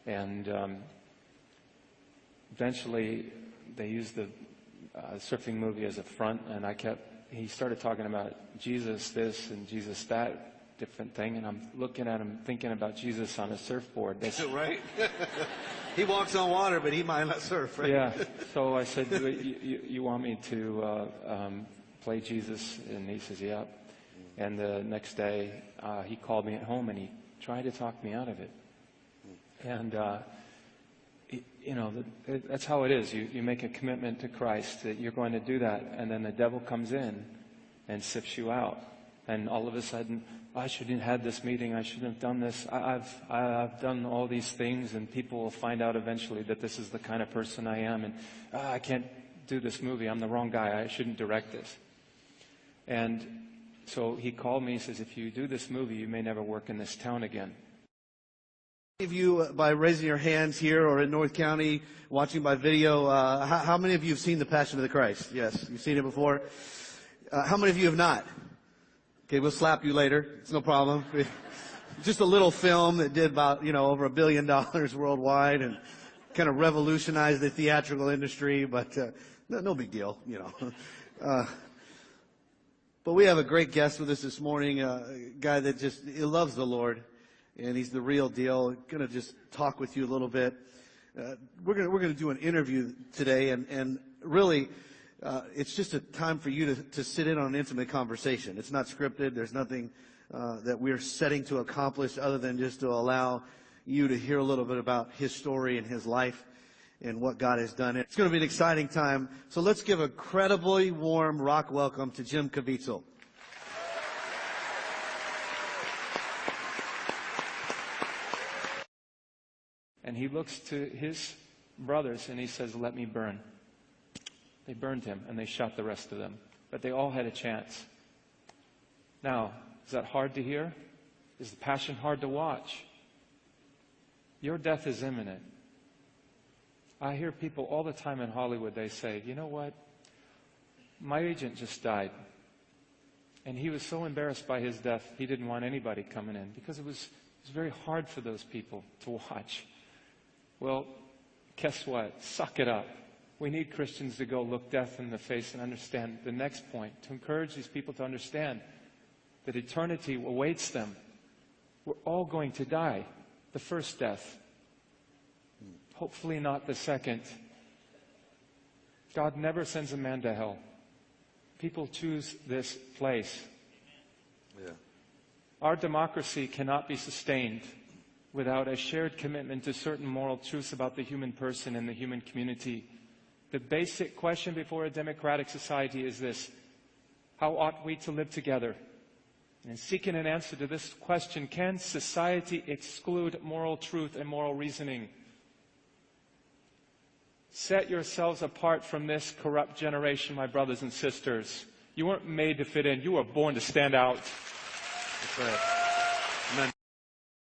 And eventually they used the surfing movie as a front, and he started talking about Jesus this and Jesus that, different thing, and I'm looking at him thinking about Jesus on a surfboard. Right? He walks on water, but he might not surf, right? Yeah. So I said, you want me to play Jesus? And he says, yeah. And the next day, he called me at home, and he tried to talk me out of it. And, that's how it is. You make a commitment to Christ that you're going to do that, and then the devil comes in and sifts you out. And all of a sudden, I shouldn't have had this meeting. I shouldn't have done this. I've done all these things, and people will find out eventually that this is the kind of person I am. And I can't do this movie. I'm the wrong guy. I shouldn't direct this. And so he called me. He says, if you do this movie, you may never work in this town again. Many of you, by raising your hands here or in North County, watching by video, how many of you have seen The Passion of the Christ? Yes, you've seen it before. How many of you have not? Okay, we'll slap you later. It's no problem. Just a little film that did about, over $1 billion worldwide and kind of revolutionized the theatrical industry, but no big deal, But we have a great guest with us this morning, a guy that he loves the Lord, and he's the real deal. Going to just talk with you a little bit. We're going to do an interview today, and really, it's just a time for you to sit in on an intimate conversation. It's not scripted. There's nothing that we're setting to accomplish other than just to allow you to hear a little bit about his story and his life and what God has done. It's going to be an exciting time. So let's give a incredibly warm rock welcome to Jim Caviezel. And he looks to his brothers and he says, let me burn. They burned him, and they shot the rest of them. But they all had a chance. Now, is that hard to hear? Is the passion hard to watch? Your death is imminent. I hear people all the time in Hollywood, they say, you know what? My agent just died. And he was so embarrassed by his death, he didn't want anybody coming in, because it was very hard for those people to watch. Well, guess what? Suck it up. We need Christians to go look death in the face and understand the next point, to encourage these people to understand that eternity awaits them. We're all going to die. The first death. Hopefully not the second. God never sends a man to hell. People choose this place. Yeah. Our democracy cannot be sustained without a shared commitment to certain moral truths about the human person and the human community. The basic question before a democratic society is this: how ought we to live together? And in seeking an answer to this question, can society exclude moral truth and moral reasoning? Set yourselves apart from this corrupt generation, my brothers and sisters. You weren't made to fit in. You were born to stand out. That's right.